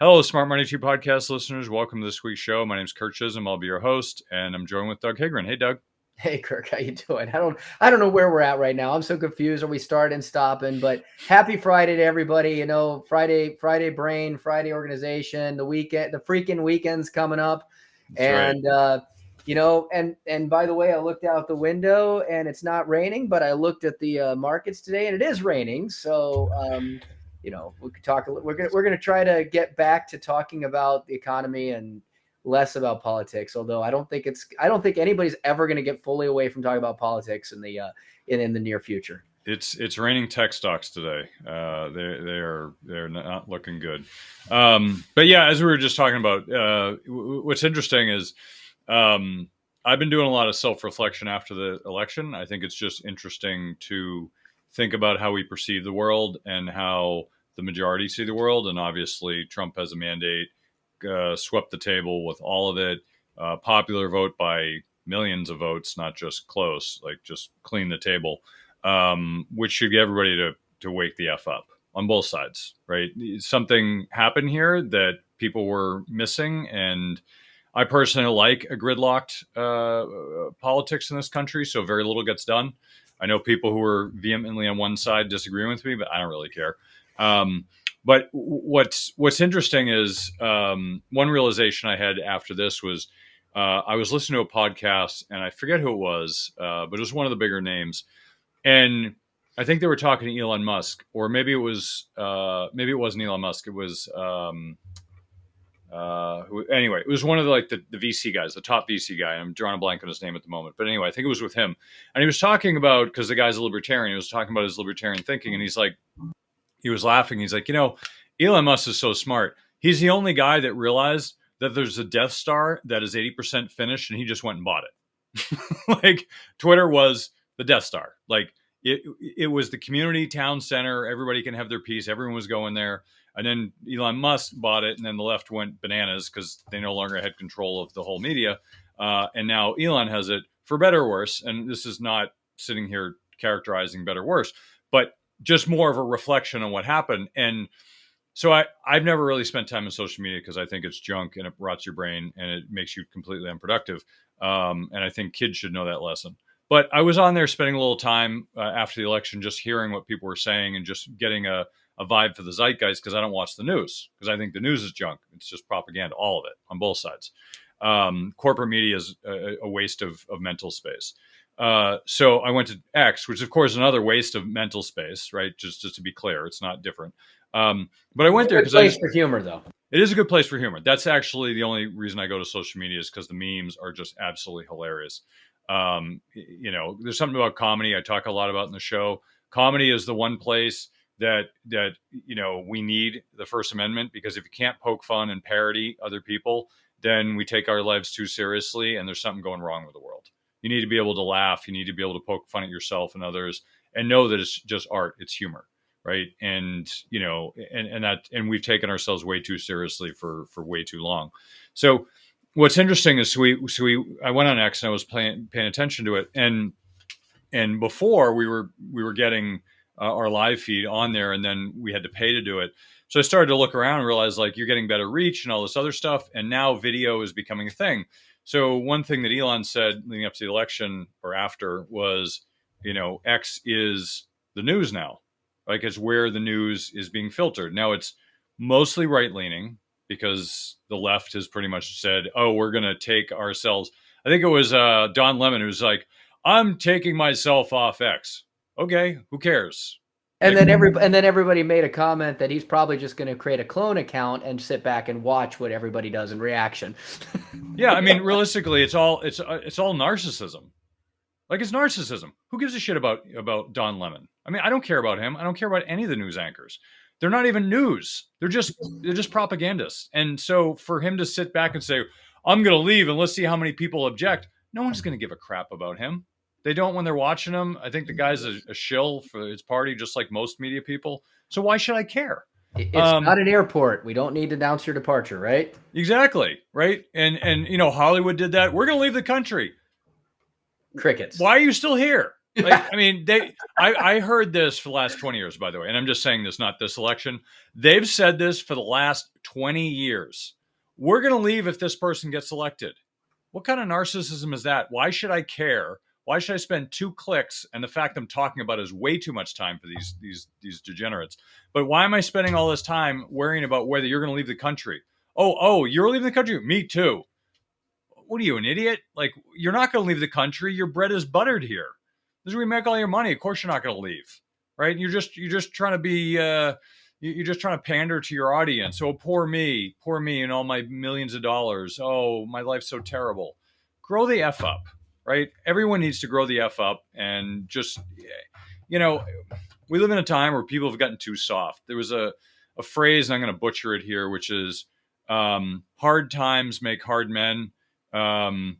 Hello, Smart Money 2 podcast listeners. Welcome to this week's show. My name is Kurt Chisholm. I'll be your host, and I'm joined with Doug Higren. Hey, Doug. Hey Kirk, how you doing? I don't know where we're at right now. I'm so confused. Are we starting and stopping? But happy Friday to everybody. You know, Friday brain, Friday organization, the weekend, the freaking weekend's coming up. That's right. And by the way, I looked out the window and it's not raining, but I looked at the markets today and it is raining. So we could talk. We're gonna try to get back to talking about the economy and less about politics. Although I don't think anybody's ever going to get fully away from talking about politics in the near future. It's raining tech stocks today. They're not looking good. But yeah, as we were just talking about, what's interesting is I've been doing a lot of self-reflection after the election. I think it's just interesting to think about how we perceive the world and how the majority see the world. And obviously, Trump has a mandate. Swept the table with all of it. Popular vote by millions of votes, not just close, like just clean the table, which should get everybody to wake the F up on both sides, right? Something happened here that people were missing, and I personally like a gridlocked politics in this country, so very little gets done. I know people who are vehemently on one side disagreeing with me, but I don't really care. But what's interesting is one realization I had after this was I was listening to a podcast, and I forget who it was, but it was one of the bigger names, and I think they were talking to Elon Musk, or maybe it wasn't Elon Musk. It was anyway, it was one of the VC guys, the top VC guy. I'm drawing a blank on his name at the moment, but anyway, I think it was with him, and he was talking about, because the guy's a libertarian, he was talking about his libertarian thinking, and he was laughing. He's like, Elon Musk is so smart. He's the only guy that realized that there's a Death Star that is 80% finished, and he just went and bought it. Like, Twitter was the Death Star. Like, it was the community town center. Everybody can have their piece. Everyone was going there. And then Elon Musk bought it, and then the left went bananas because they no longer had control of the whole media. And now Elon has it, for better or worse. And this is not sitting here characterizing better or worse, but just more of a reflection on what happened. And so I've never really spent time on social media because I think it's junk and it rots your brain and it makes you completely unproductive. And I think kids should know that lesson. But I was on there spending a little time after the election, just hearing what people were saying and just getting a vibe for the zeitgeist, because I don't watch the news, because I think the news is junk. It's just propaganda, all of it, on both sides. Corporate media is a waste of mental space. So I went to X, which of course is another waste of mental space, right? Just to be clear, it's not different. But I went there because place for humor, though. It is a good place for humor. That's actually the only reason I go to social media, is because the memes are just absolutely hilarious. There's something about comedy I talk a lot about in the show. Comedy is the one place that we need the First Amendment, because if you can't poke fun and parody other people, then we take our lives too seriously, and there's something going wrong with the world. You need to be able to laugh. You need to be able to poke fun at yourself and others, and know that it's just art. It's humor, right? And and we've taken ourselves way too seriously for way too long. So what's interesting is I went on X and I was paying attention to it, and before we were getting our live feed on there, and then we had to pay to do it. So I started to look around and realize, like, you're getting better reach and all this other stuff, and now video is becoming a thing. So one thing that Elon said leading up to the election or after was, X is the news now. Like, it's where the news is being filtered. Now it's mostly right-leaning, because the left has pretty much said, oh, we're going to take ourselves. I think it was Don Lemon who's like, I'm taking myself off X. Okay, who cares? And then everybody made a comment that he's probably just going to create a clone account and sit back and watch what everybody does in reaction. Yeah, I mean, realistically, it's all narcissism. Like, it's narcissism. Who gives a shit about Don Lemon? I mean, I don't care about him. I don't care about any of the news anchors. They're not even news. They're just propagandists. And so for him to sit back and say, I'm going to leave and let's see how many people object, no one's going to give a crap about him. They don't when they're watching him. I think the guy's a shill for his party, just like most media people. So why should I care? It's not an airport. We don't need to announce your departure, right? Exactly, right? And Hollywood did that. We're going to leave the country. Crickets. Why are you still here? Like, I mean, I heard this for the last 20 years, by the way, and I'm just saying this, not this election. They've said this for the last 20 years. We're going to leave if this person gets elected. What kind of narcissism is that? Why should I care? Why should I spend 2 clicks? And the fact I'm talking about is way too much time for these degenerates. But why am I spending all this time worrying about whether you're going to leave the country? Oh, you're leaving the country? Me too. What are you, an idiot? Like, you're not going to leave the country. Your bread is buttered here. This is where you make all your money. Of course, you're not going to leave, right? You're just trying to be you're just trying to pander to your audience. Oh, poor me, and all my millions of dollars. Oh, my life's so terrible. Grow the f up, right? Everyone needs to grow the f up, and just, you know, we live in a time where people have gotten too soft. There was a phrase, and I'm going to butcher it here, which is hard times make hard men. Um,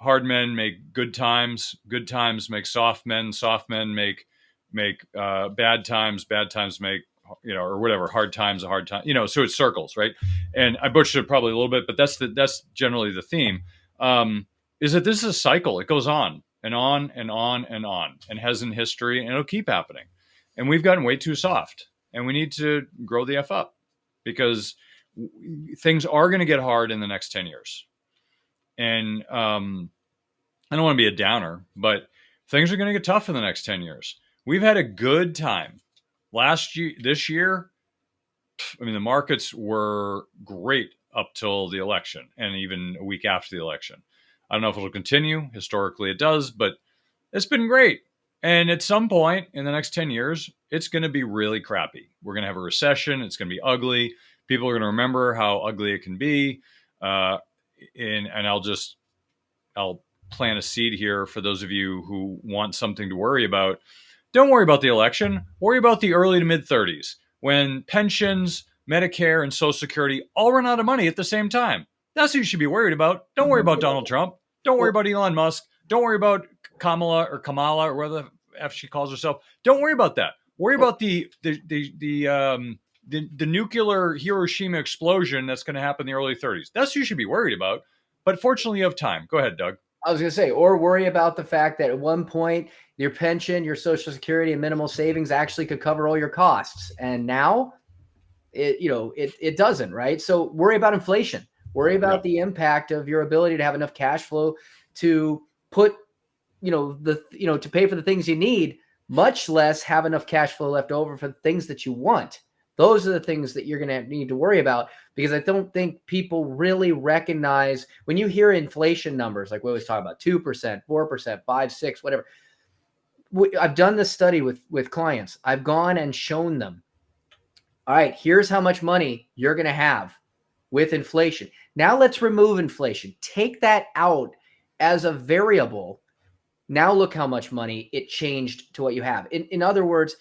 Hard men make good times make soft men make bad times make, or whatever, hard times a hard time, so it circles, right? And I butchered it probably a little bit, but that's generally the theme. Is that this is a cycle. It goes on and on and on and on, and has in history, and it'll keep happening. And we've gotten way too soft, and we need to grow the f up, because things are going to get hard in the next 10 years. And I don't want to be a downer, but things are going to get tough in the next 10 years. We've had a good time. Last year, this year, I mean, the markets were great up till the election, and even a week after the election. I don't know if it'll continue. Historically, it does, but it's been great. And at some point in the next 10 years, it's going to be really crappy. We're going to have a recession. It's going to be ugly. People are going to remember how ugly it can be. And I'll plant a seed here for those of you who want something to worry about. Don't worry about the election. Worry about the early to mid 30s, when pensions, Medicare, and Social Security all run out of money at the same time. That's what you should be worried about. Don't worry about Donald Trump. Don't worry about Elon Musk. Don't worry about Kamala, or whatever the F she calls herself. Don't worry about that. Worry about the nuclear Hiroshima explosion that's going to happen in the early 30s. That's what you should be worried about. But fortunately, you have time. Go ahead, Doug. I was going to say, or worry about the fact that at one point your pension, your Social Security, and minimal savings actually could cover all your costs, and now it doesn't, right? So worry about inflation. Worry about the impact of your ability to have enough cash flow to put, to pay for the things you need, much less have enough cash flow left over for the things that you want. Those are the things that you're going to need to worry about, because I don't think people really recognize when you hear inflation numbers, like we always talk about 2%, 4%, 5, 6, whatever. I've done this study with clients. I've gone and shown them, all right, here's how much money you're going to have with inflation. Now let's remove inflation. Take that out as a variable. Now look how much money it changed to what you have. In other words,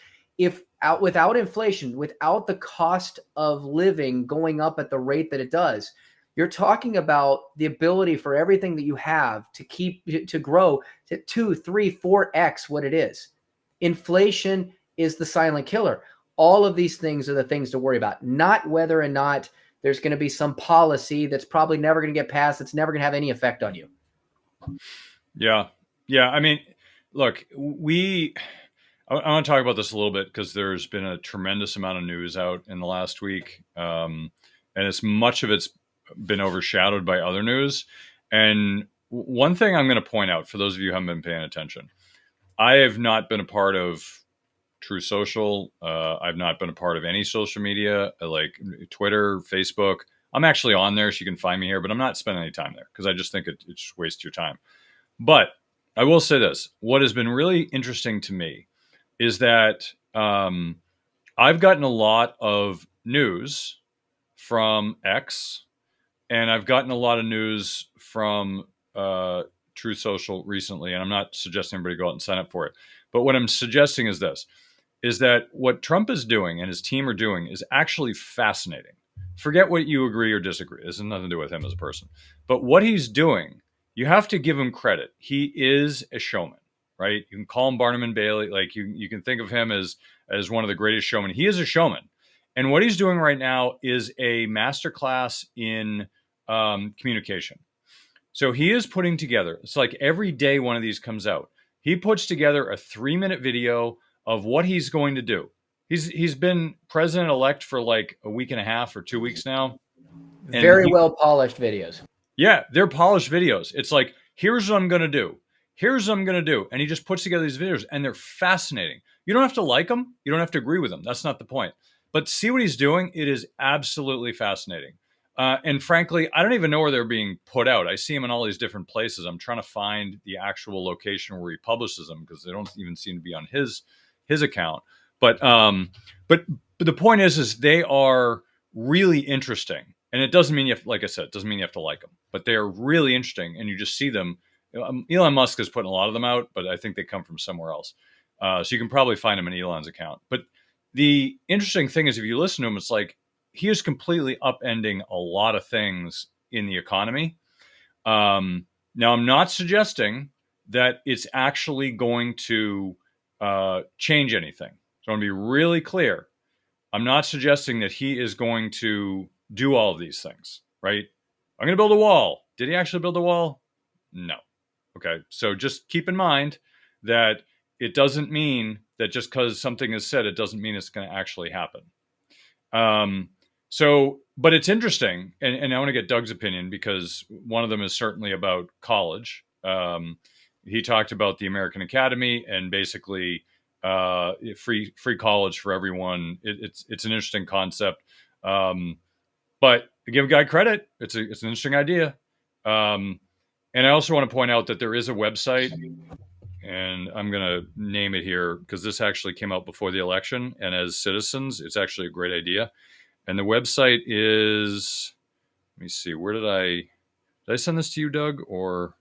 without inflation, without the cost of living going up at the rate that it does, you're talking about the ability for everything that you have to grow to 2, 3, 4x what it is. Inflation is the silent killer. All of these things are the things to worry about, not whether or not there's going to be some policy that's probably never going to get passed, that's never going to have any effect on you. Yeah. I mean, look, I want to talk about this a little bit, because there's been a tremendous amount of news out in the last week, and much of it's been overshadowed by other news. And one thing I'm going to point out, for those of you who haven't been paying attention, I have not been a part of True Social. I've not been a part of any social media like Twitter, Facebook. I'm actually on there, so you can find me here, but I'm not spending any time there, because I just think it just wastes your time. But I will say this: what has been really interesting to me is that I've gotten a lot of news from X, and I've gotten a lot of news from Truth Social recently, and I'm not suggesting everybody go out and sign up for it. But what I'm suggesting is this, is that what Trump is doing and his team are doing is actually fascinating. Forget what you agree or disagree. This has nothing to do with him as a person. But what he's doing, you have to give him credit. He is a showman, right? You can call him Barnum and Bailey. Like, you can think of him as one of the greatest showmen. He is a showman. And what he's doing right now is a masterclass in communication. So he is putting together, it's like every day one of these comes out. He puts together a 3-minute video of what he's going to do. He's been president elect for like a week and a half or 2 weeks now, and Very well polished videos. yeah, they're polished videos. It's like, here's what I'm going to do. Here's what I'm going to do. And he just puts together these videos and they're fascinating. You don't have to like them. You don't have to agree with them. That's not the point. But see what he's doing. It is absolutely fascinating. And frankly, I don't even know where they're being put out. I see him in all these different places. I'm trying to find the actual location where he publishes them because they don't even seem to be on his account. But but the point is they are really interesting. And it doesn't mean you have, like I said, it doesn't mean you have to like them, but they are really interesting, and you just see them. Elon Musk is putting a lot of them out, but I think they come from somewhere else. So you can probably find them in Elon's account. But the interesting thing is, if you listen to him, it's like he is completely upending a lot of things in the economy. Now, I'm not suggesting that it's actually going to change anything. So I want to be really clear. I'm not suggesting that he is going to do all of these things, right? I'm going to build a wall. Did he actually build a wall? No. Okay. So just keep in mind that it doesn't mean that just because something is said, it doesn't mean it's going to actually happen. But it's interesting, and I want to get Doug's opinion because one of them is certainly about college. He talked about the American Academy and basically free college for everyone. It's an interesting concept, but to give a guy credit, it's an interesting idea. And I also want to point out that there is a website, and I'm going to name it here because this actually came out before the election, and as citizens, it's actually a great idea. And the website is, let me see, did I send this to you, Doug, or I'm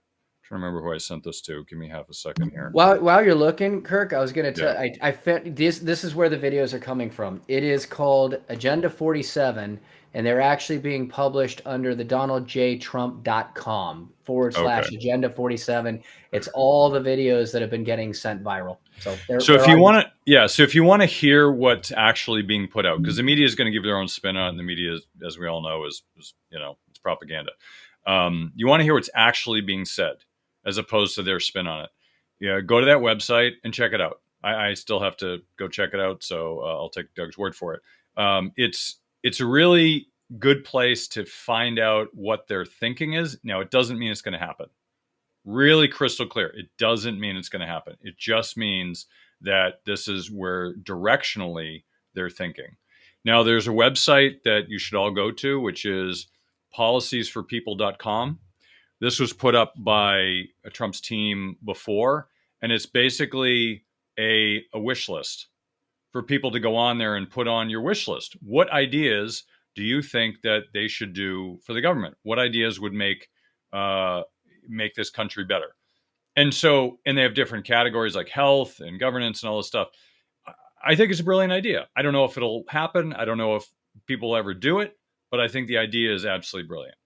trying to remember who I sent this to? Give me half a second here. While you're looking, Kirk, I was going to Yeah. tell. I found this is where the videos are coming from. It is called Agenda 47, and they're actually being published under the donaldjtrump.com Okay. /Agenda 47. It's all the videos that have been getting sent viral. So So if they're you on. want to, yeah, so if you want to hear what's actually being put out, because the media is going to give their own spin on it, and the media, as we all know, is it's propaganda. You want to hear what's actually being said, as opposed to their spin on it. Yeah, go to that website and check it out. I still have to go check it out, so I'll take Doug's word for it. It's a really good place to find out what their thinking is. Now, it doesn't mean it's going to happen. Really crystal clear. It doesn't mean it's going to happen. It just means that this is where directionally they're thinking. Now, there's a website that you should all go to, which is policiesforpeople.com. This was put up by Trump's team before, and it's basically a wish list for people to go on there and put on your wish list. What ideas do you think that they should do for the government? What ideas would make this country better? And they have different categories like health and governance and all this stuff. I think it's a brilliant idea. I don't know if it'll happen. I don't know if people will ever do it, but I think the idea is absolutely brilliant.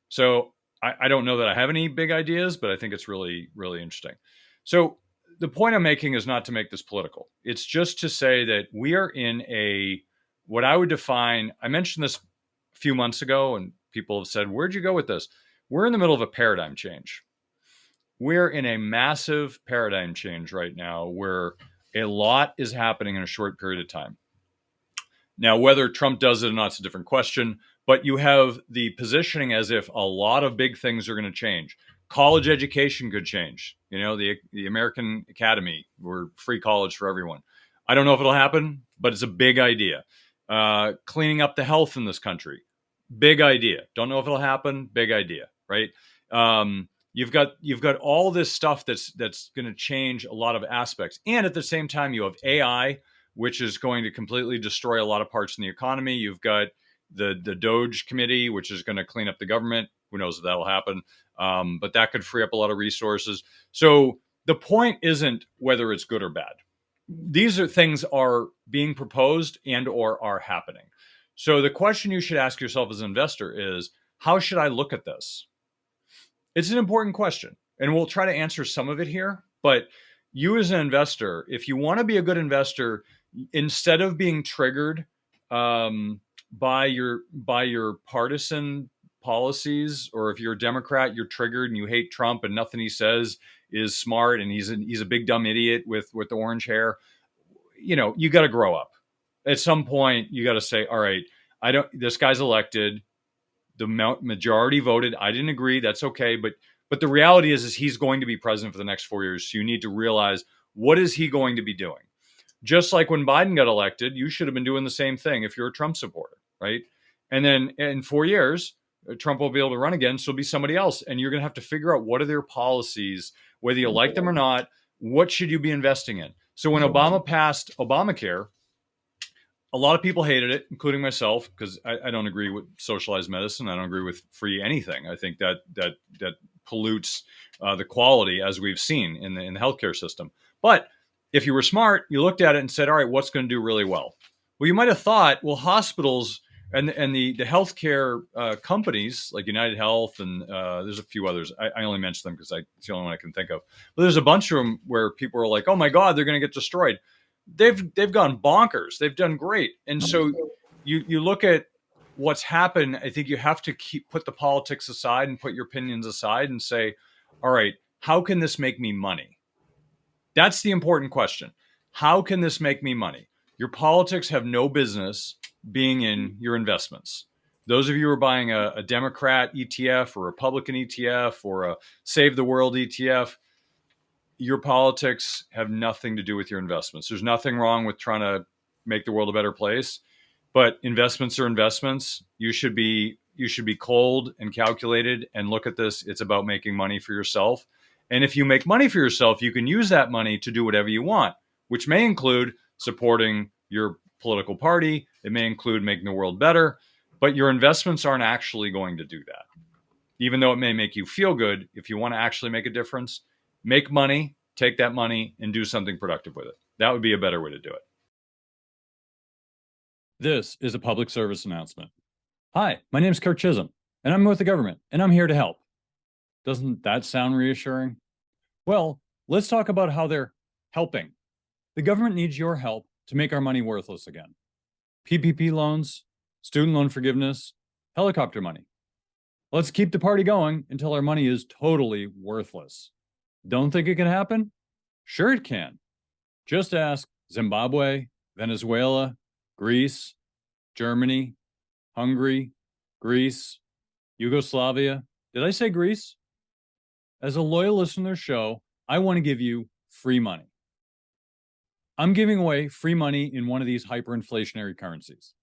So I don't know that I have any big ideas, but I think it's really, really interesting. So the point I'm making is not to make this political. It's just to say that we are in what I would define, I mentioned this a few months ago, and people have said, where'd you go with this? We're in the middle of a paradigm change. We're in a massive paradigm change right now where a lot is happening in a short period of time. Now, whether Trump does it or not is a different question, but you have the positioning as if a lot of big things are going to change. College education could change. The American Academy, we're free college for everyone. I don't know if it'll happen, but it's a big idea. Cleaning up the health in this country, big idea. Don't know if it'll happen, big idea, right? You've got all this stuff that's going to change a lot of aspects, and at the same time, you have AI, which is going to completely destroy a lot of parts in the economy. You've got the Doge committee, which is going to clean up the government. Who knows if that'll happen? But that could free up a lot of resources. So the point isn't whether it's good or bad. These are things are being proposed and or are happening. So the question you should ask yourself as an investor is, how should I look at this? It's an important question, and we'll try to answer some of it here. But you as an investor, if you want to be a good investor, instead of being triggered by your partisan policies, or if you're a Democrat, you're triggered and you hate Trump and nothing he says is smart and he's a big dumb idiot with the orange hair. You got to grow up. At some point, you got to say, all right, this guy's elected. The majority voted. I didn't agree. That's okay. But the reality is he's going to be president for the next 4 years. So you need to realize, what is he going to be doing? Just like when Biden got elected, you should have been doing the same thing if you're a Trump supporter, right? And then in 4 years, Trump will be able to run again. So it'll be somebody else. And you're going to have to figure out, what are their policies, whether you like them or not. What should you be investing in? So when Obama passed Obamacare, a lot of people hated it, including myself, because I don't agree with socialized medicine. I don't agree with free anything. I think that pollutes the quality, as we've seen in the healthcare system. But if you were smart, you looked at it and said, all right, what's going to do really well? Well, you might have thought, well, hospitals and the healthcare companies like United Health and there's a few others. I only mention them because it's the only one I can think of. But there's a bunch of them where people are like, oh my God, they're going to get destroyed. They've gone bonkers. They've done great. And so you look at what's happened. I think you have to put the politics aside and put your opinions aside and say, all right, how can this make me money? That's the important question. How can this make me money? Your politics have no business being in your investments. Those of you who are buying a Democrat ETF or a Republican ETF or a Save the World ETF, your politics have nothing to do with your investments. There's nothing wrong with trying to make the world a better place, but investments are investments. You should be cold and calculated and look at this. It's about making money for yourself. And if you make money for yourself, you can use that money to do whatever you want, which may include supporting your political party. It may include making the world better, but your investments aren't actually going to do that. Even though it may make you feel good, if you want to actually make a difference, make money, take that money, and do something productive with it. That would be a better way to do it. This is a public service announcement. Hi, my name is Kirk Chisholm, and I'm with the government, and I'm here to help. Doesn't that sound reassuring? Well, let's talk about how they're helping. The government needs your help to make our money worthless again. PPP loans, student loan forgiveness, helicopter money. Let's keep the party going until our money is totally worthless. Don't think it can happen? Sure it can. Just ask Zimbabwe, Venezuela, Greece, Germany, Hungary, Greece, Yugoslavia. Did I say Greece? As a loyal listener to their show, I want to give you free money. I'm giving away free money in one of these hyperinflationary currencies.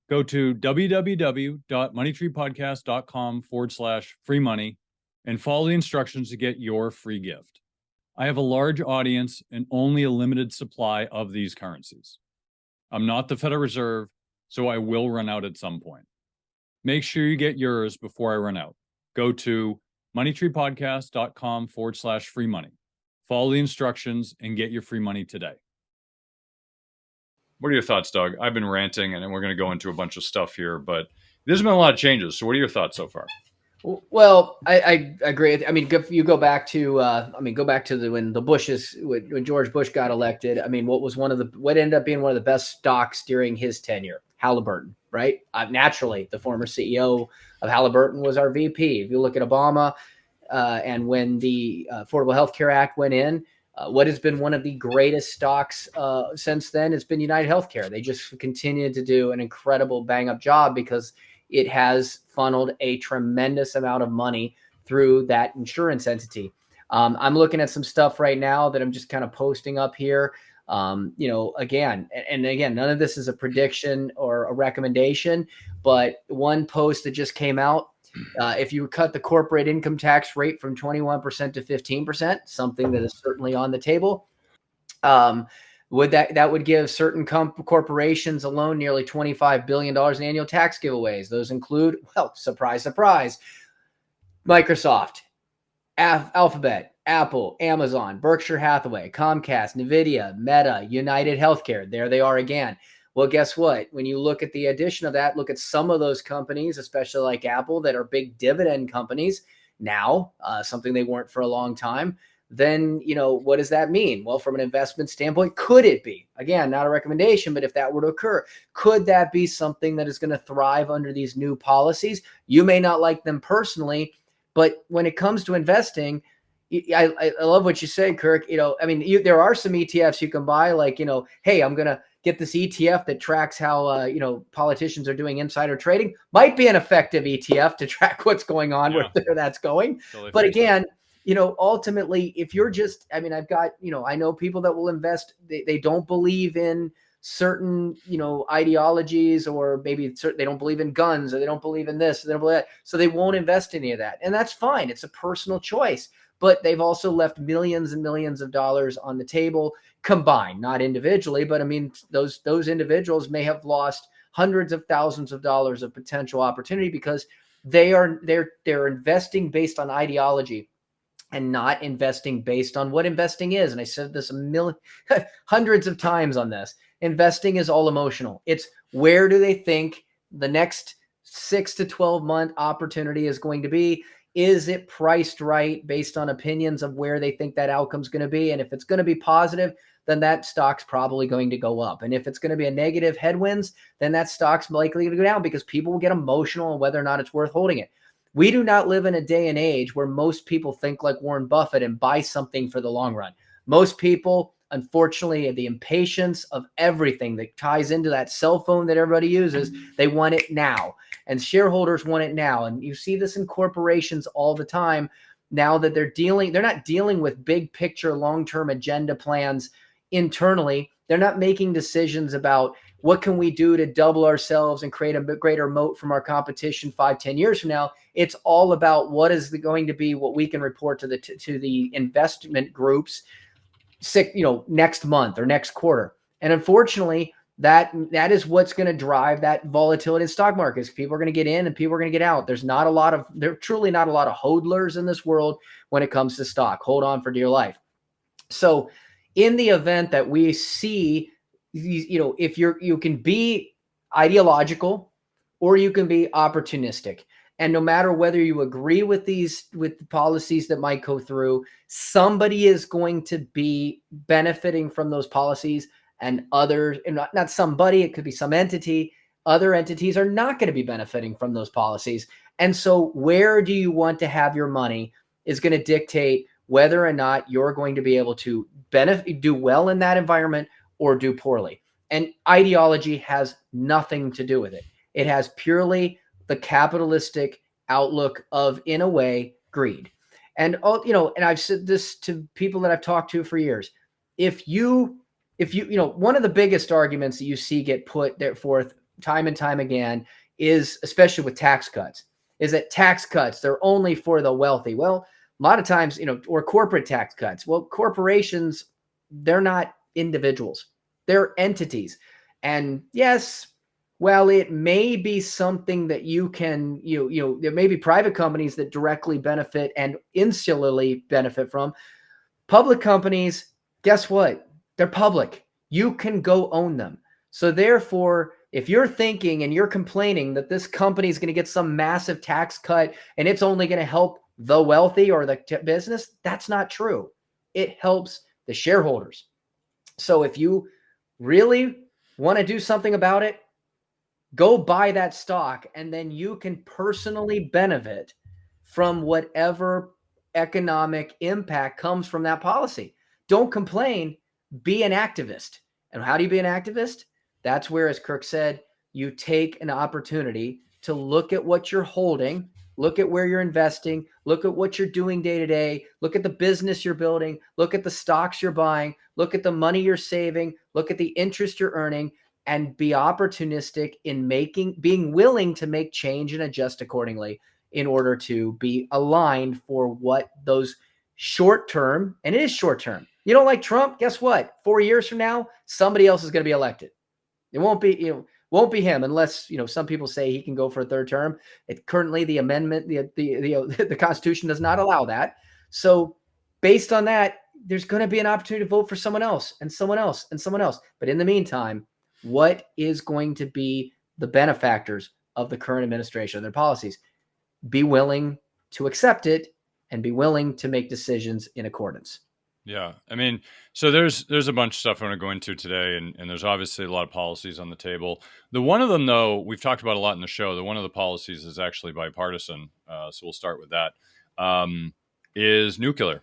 Go to www.moneytreepodcast.com/free money and follow the instructions to get your free gift. I have a large audience and only a limited supply of these currencies. I'm not the Federal Reserve, so I will run out at some point. Make sure you get yours before I run out. Go to moneytreepodcast.com/free money. Follow the instructions and get your free money today. What are your thoughts, Doug? I've been ranting, and we're going to go into a bunch of stuff here, but there's been a lot of changes. So what are your thoughts so far? Well, I agree. I mean, you go back to when the Bushes, when George Bush got elected. I mean, what ended up being one of the best stocks during his tenure? Halliburton, right? Naturally, the former CEO of Halliburton was our VP. If you look at Obama, and when the Affordable Health Care Act went in, what has been one of the greatest stocks since then? It's been United Healthcare. They just continued to do an incredible bang-up job because it has funneled a tremendous amount of money through that insurance entity. I'm looking at some stuff right now that I'm just kind of posting up here. Again, none of this is a prediction or a recommendation, but one post that just came out, if you cut the corporate income tax rate from 21% to 15%, something that is certainly on the table, that would give certain corporations alone nearly $25 billion in annual tax giveaways. Those include, well, surprise, surprise, Microsoft, Alphabet, Apple, Amazon, Berkshire Hathaway, Comcast, NVIDIA, Meta, United Healthcare. There they are again. Well, guess what? When you look at the addition of that, look at some of those companies, especially like Apple, that are big dividend companies now, something they weren't for a long time. Then, what does that mean? Well, from an investment standpoint, could it be? Again, not a recommendation, but if that were to occur, could that be something that is going to thrive under these new policies? You may not like them personally, but when it comes to investing, I love what you say, Kirk. I mean, there are some ETFs you can buy, like, hey, I'm gonna get this ETF that tracks how politicians are doing insider trading. Might be an effective ETF to track what's going on, Yeah, where that's going. totally But think so. again, ultimately, if you're just, I mean, I've got, I know people that will invest. They don't believe in certain ideologies, or maybe they don't believe in guns, or they don't believe in this, or they don't believe that, so they won't invest in any of that, and that's fine. It's a personal choice. But they've also left millions and millions of dollars on the table combined, not individually, but I mean, those individuals may have lost hundreds of thousands of dollars of potential opportunity, because they're investing based on ideology and not investing based on what investing is. And I said this a million hundreds of times on this. Investing is all emotional. It's where do they think the next 6 to 12 month opportunity is going to be? Is it priced right based on opinions of where they think that outcome is going to be? And if it's going to be positive, then that stock's probably going to go up. And if it's going to be a negative headwinds, then that stock's likely to go down, because people will get emotional on whether or not it's worth holding it. We do not live in a day and age where most people think like Warren Buffett and buy something for the long run. Most people, unfortunately, the impatience of everything that ties into that cell phone that everybody uses, they want it now. And shareholders want it now. And you see this in corporations all the time now, that they're not dealing with big picture, long-term agenda plans internally. They're not making decisions about what can we do to double ourselves and create a greater moat from our competition 5-10 years from now. It's all about what is going to be what we can report to the investment groups next month or next quarter. And unfortunately, that is what's going to drive that volatility in stock markets. People are going to get in and people are going to get out. There's truly not a lot of hodlers in this world when it comes to stock. Hold on for dear life. So in the event that we see, if you can be ideological or you can be opportunistic. And no matter whether you agree with the policies that might go through, somebody is going to be benefiting from those policies, and others, and not somebody, it could be some entity. Other entities are not going to be benefiting from those policies. And so where do you want to have your money is going to dictate whether or not you're going to be able to do well in that environment or do poorly. And ideology has nothing to do with it. It has purely the capitalistic outlook of, in a way, greed. And and I've said this to people that I've talked to for years. If you one of the biggest arguments that you see get put there forth time and time again is, especially with tax cuts, is that tax cuts, they're only for the wealthy. Well, a lot of times, or corporate tax cuts. Well, corporations, they're not individuals. They're entities. And yes, well, it may be something that you can, there may be private companies that directly benefit and insularly benefit from. Public companies, guess what? They're public. You can go own them. So therefore, if you're thinking and you're complaining that this company is going to get some massive tax cut and it's only going to help the wealthy or the business, that's not true. It helps the shareholders. So if you really want to do something about it, go buy that stock, and then you can personally benefit from whatever economic impact comes from that policy. Don't complain, be an activist. And how do you be an activist? That's where, as Kirk said, you take an opportunity to look at what you're holding, look at where you're investing, look at what you're doing day to day, look at the business you're building, look at the stocks you're buying, look at the money you're saving, look at the interest you're earning, and be opportunistic in being willing to make change and adjust accordingly in order to be aligned for what those short term, and it is short term. You don't like Trump? Guess what? 4 years from now, somebody else is going to be elected. It won't be him, unless some people say he can go for a third term. Currently, the amendment, the Constitution does not allow that. So based on that, there's going to be an opportunity to vote for someone else and someone else and someone else. But in the meantime, what is going to be the benefactors of the current administration, their policies? Be willing to accept it and be willing to make decisions in accordance. Yeah. I mean, so there's a bunch of stuff I want to go into today, and there's obviously a lot of policies on the table. The one of them, though, we've talked about a lot in the show. The one of the policies is actually bipartisan, so we'll start with that. Is nuclear.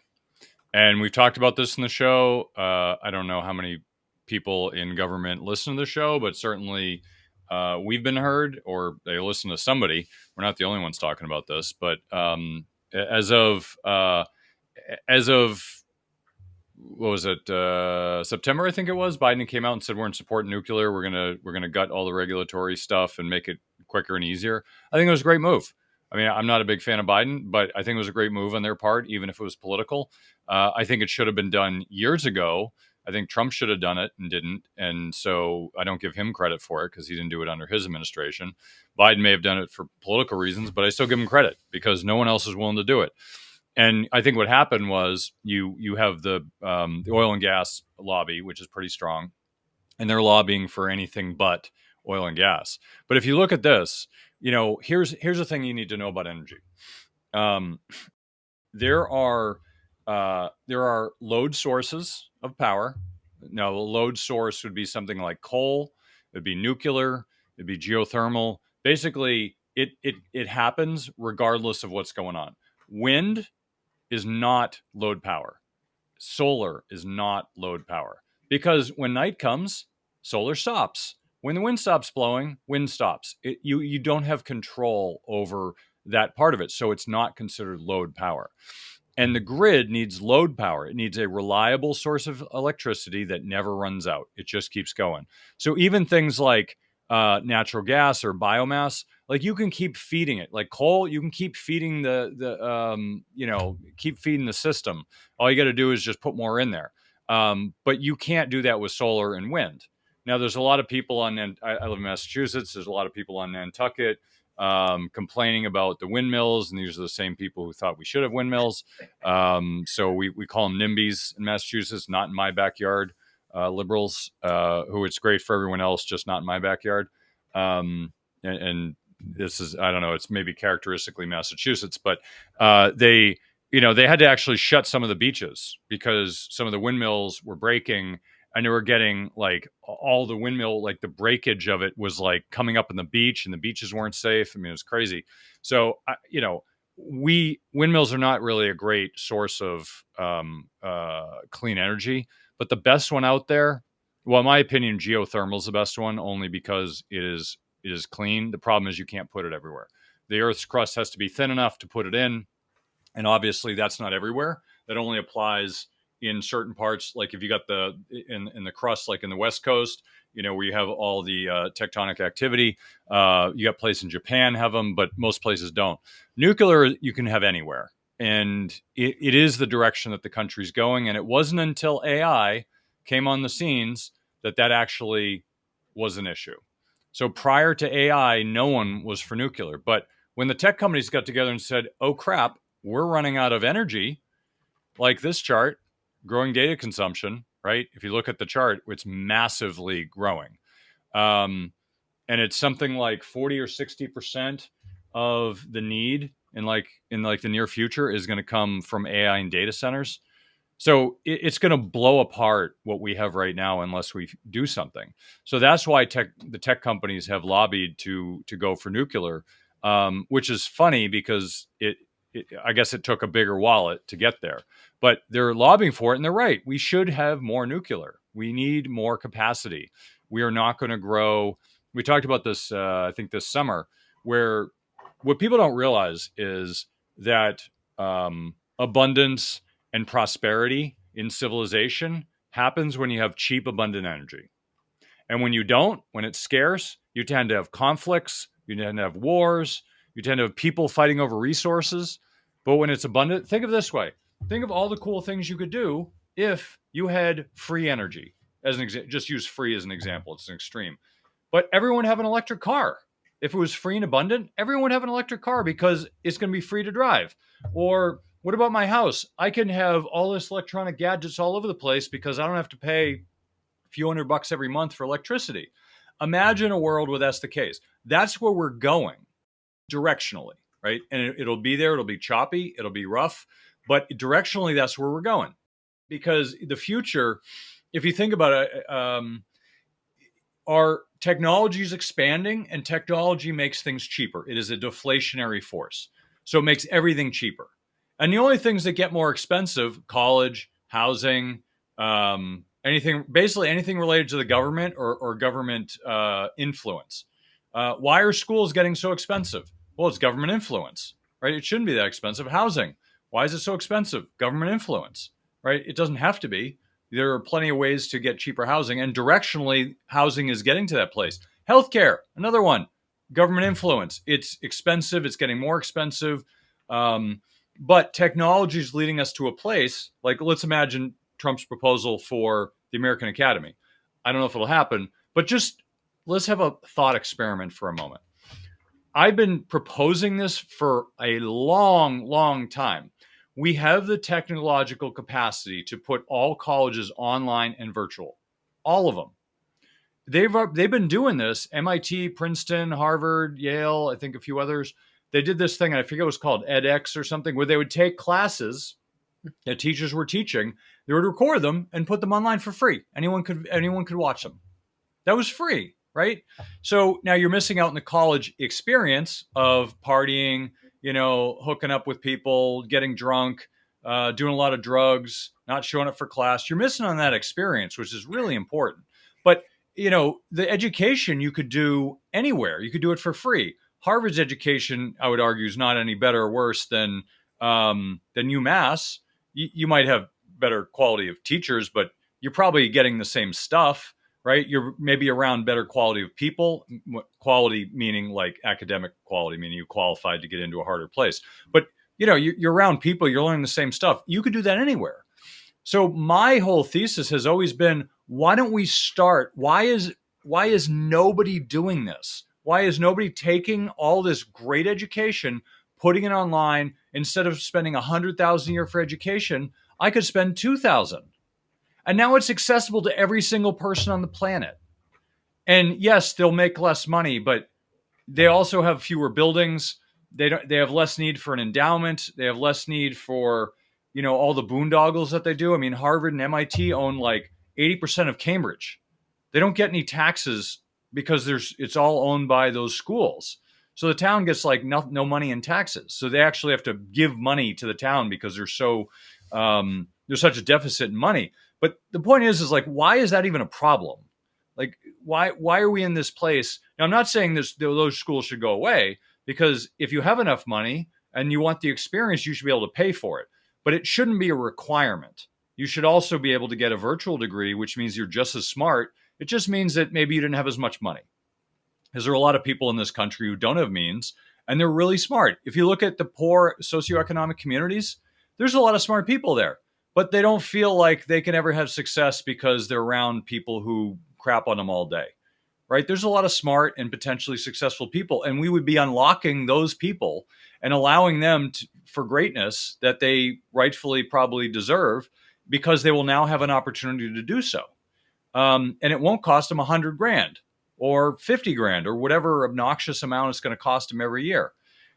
And we've talked about this in the show. I don't know how many people in government listen to the show, but certainly we've been heard, or they listen to somebody. We're not the only ones talking about this, but as of as of what was it, September, I think it was, Biden came out and said we're in support of nuclear. We're gonna gut all the regulatory stuff and make it quicker and easier. I think it was a great move. I mean, I'm not a big fan of Biden, but I think it was a great move on their part, even if it was political. I think it should have been done years ago. I think Trump should have done it and didn't, and so I don't give him credit for it because he didn't do it under his administration. Biden may have done it for political reasons, but I still give him credit because no one else is willing to do it. And I think what happened was you have the oil and gas lobby, which is pretty strong, and they're lobbying for anything but oil and gas. But if you look at this, here's the thing you need to know about energy. Um, there are load sources of power. Now, a load source would be something like coal. It'd be nuclear. It'd be geothermal. Basically, it happens regardless of what's going on. Wind is not load power. Solar is not load power because when night comes, solar stops. When the wind stops blowing, wind stops. You don't have control over that part of it, so it's not considered load power. And the grid needs load power. It needs a reliable source of electricity that never runs out. It just keeps going. So even things like natural gas or biomass, like you can keep feeding it. Like coal, you can keep feeding keep feeding the system. All you got to do is just put more in there. But you can't do that with solar and wind. Now, there's a lot of people I live in Massachusetts. There's a lot of people on Nantucket complaining about the windmills, and these are the same people who thought we should have windmills. So we call them NIMBYs in Massachusetts, not in my backyard. Liberals, who it's great for everyone else, just not in my backyard. And this is, I don't know, it's maybe characteristically Massachusetts, but they had to actually shut some of the beaches because some of the windmills were breaking, and they were getting like all the windmill, like the breakage of it was like coming up in the beach, and the beaches weren't safe. I mean, it was crazy. So, windmills are not really a great source of clean energy, but the best one out there, well, in my opinion, geothermal is the best one, only because it is clean. The problem is you can't put it everywhere. The Earth's crust has to be thin enough to put it in, and obviously that's not everywhere. That only applies in certain parts, like if you got in the crust, like in the West Coast, where you have all the tectonic activity. You got places in Japan have them, but most places don't. Nuclear you can have anywhere, and it is the direction that the country's going. And it wasn't until AI came on the scenes that actually was an issue. So prior to AI, no one was for nuclear. But when the tech companies got together and said, "Oh crap, we're running out of energy," like this chart, growing data consumption, right? If you look at the chart, it's massively growing. And it's something like 40 or 60% of the need in the near future is going to come from AI and data centers. So it's going to blow apart what we have right now unless we do something. So that's why the tech companies have lobbied to go for nuclear, which is funny because I guess it took a bigger wallet to get there. But they're lobbying for it, and they're right. We should have more nuclear. We need more capacity. We are not going to grow. We talked about this, I think, this summer, where what people don't realize is that abundance and prosperity in civilization happens when you have cheap, abundant energy. And when you don't, when it's scarce, you tend to have conflicts, you tend to have wars, you tend to have people fighting over resources. But when it's abundant, think of it this way. Think of all the cool things you could do if you had free energy. As an example, just use free as an example. It's an extreme. But everyone have an electric car. If it was free and abundant, everyone would have an electric car because it's going to be free to drive. Or what about my house? I can have all this electronic gadgets all over the place because I don't have to pay a few $100 every month for electricity. Imagine a world where that's the case. That's where we're going directionally, right? And it'll be there. It'll be choppy. It'll be rough. But directionally, that's where we're going. Because the future, if you think about it, our technology is expanding, and technology makes things cheaper. It is a deflationary force. So it makes everything cheaper. And the only things that get more expensive, college, housing, basically anything related to the government or government influence. Why are schools getting so expensive? Well, it's government influence, right? It shouldn't be that expensive. Housing, why is it so expensive? Government influence, right? It doesn't have to be. There are plenty of ways to get cheaper housing, and directionally, housing is getting to that place. Healthcare, another one, government influence. It's expensive. It's getting more expensive. Um, but technology is leading us to a place like, let's imagine Trump's proposal for the American Academy. I don't know if it'll happen, but just let's have a thought experiment for a moment. I've been proposing this for a long, long time. We have the technological capacity to put all colleges online and virtual, all of them. They've been doing this. MIT, Princeton, Harvard, Yale, I think a few others. They did this thing, I forget what it was called, edX or something, where they would take classes that teachers were teaching, they would record them and put them online for free. Anyone could watch them. That was free, right? So now you're missing out on the college experience of partying, hooking up with people, getting drunk, doing a lot of drugs, not showing up for class. You're missing on that experience, which is really important. But the education you could do anywhere. You could do it for free. Harvard's education, I would argue, is not any better or worse than UMass. You might have better quality of teachers, but you're probably getting the same stuff, right? You're maybe around better quality of people, quality meaning like academic quality, meaning you qualified to get into a harder place. But you're around people, you're learning the same stuff. You could do that anywhere. So my whole thesis has always been, why don't we start? Why is nobody doing this? Why is nobody taking all this great education, putting it online? Instead of spending $100,000 a year for education, I could spend $2,000. And now it's accessible to every single person on the planet. And yes, they'll make less money, but they also have fewer buildings. They have less need for an endowment. They have less need for, all the boondoggles that they do. I mean, Harvard and MIT own like 80% of Cambridge. They don't get any taxes because it's all owned by those schools. So the town gets like no money in taxes. So they actually have to give money to the town because there's such a deficit in money. But the point is like, why is that even a problem? Like, why are we in this place? Now, I'm not saying those schools should go away, because if you have enough money and you want the experience, you should be able to pay for it. But it shouldn't be a requirement. You should also be able to get a virtual degree, which means you're just as smart. It just means that maybe you didn't have as much money. Because there are a lot of people in this country who don't have means, and they're really smart. If you look at the poor socioeconomic communities, there's a lot of smart people there, but they don't feel like they can ever have success because they're around people who crap on them all day, right? There's a lot of smart and potentially successful people, and we would be unlocking those people and allowing them for greatness that they rightfully probably deserve, because they will now have an opportunity to do so. And it won't cost them $100,000 or $50,000 or whatever obnoxious amount it's going to cost them every year.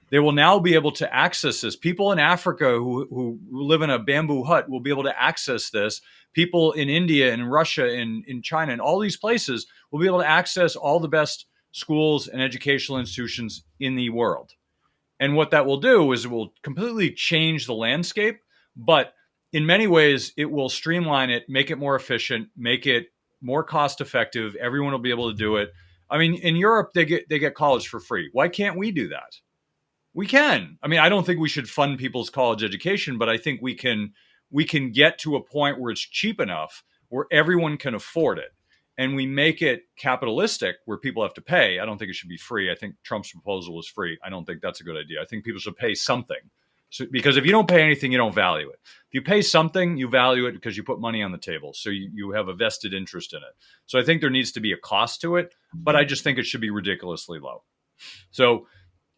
They will now be able to access this. People in Africa who live in a bamboo hut will be able to access this. People in India and Russia and in China and all these places will be able to access all the best schools and educational institutions in the world. And what that will do is it will completely change the landscape, but in many ways, it will streamline it, make it more efficient, make it more cost effective. Everyone will be able to do it. I mean, in Europe, they get college for free. Why can't we do that? We can. I mean, I don't think we should fund people's college education, but I think we can get to a point where it's cheap enough where everyone can afford it. And we make it capitalistic where people have to pay. I don't think it should be free. I think Trump's proposal was free. I don't think that's a good idea. I think people should pay something. So, because if you don't pay anything, you don't value it. If you pay something, you value it because you put money on the table. So you have a vested interest in it. So I think there needs to be a cost to it, but I just think it should be ridiculously low. So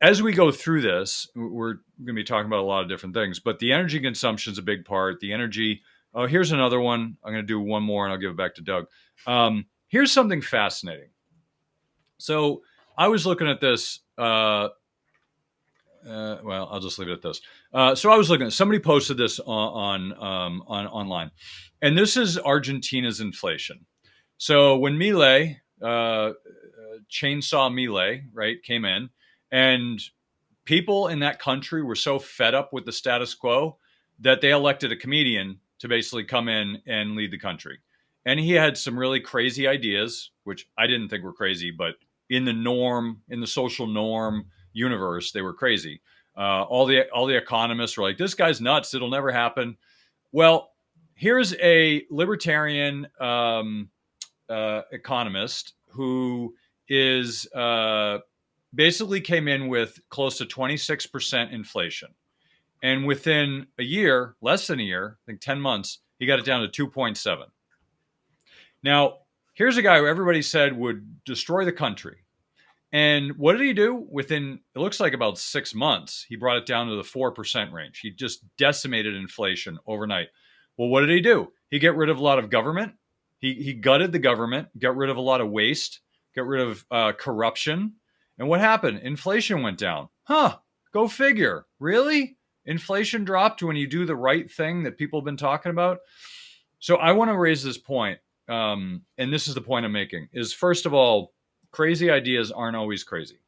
as we go through this, we're going to be talking about a lot of different things, but the energy consumption is a big part. The energy. Oh, here's another one. I'm going to do one more and I'll give it back to Doug. Here's something fascinating. So I was looking at this. Well, I'll just leave it at this. So I was looking at, somebody posted this on online, and this is Argentina's inflation. So when Milei, chainsaw Milei, right, came in, and people in that country were so fed up with the status quo that they elected a comedian to basically come in and lead the country. And he had some really crazy ideas, which I didn't think were crazy, but in the norm, in the social norm universe, they were crazy. All the economists were like, "This guy's nuts. It'll never happen." Well, here's a libertarian economist who is basically came in with close to 26% inflation. And within a year, less than a year, I think 10 months, he got it down to 2.7. Now, here's a guy who everybody said would destroy the country. And what did he do? Within, it looks like about 6 months, he brought it down to the 4% range. He just decimated inflation overnight. Well, what did he do? He got rid of a lot of government. He gutted the government, got rid of a lot of waste, got rid of corruption. And what happened? Inflation went down. Huh, go figure. Really? Inflation dropped when you do the right thing that people have been talking about? So I want to raise this point, and this is the point I'm making, is first of all, crazy ideas aren't always crazy.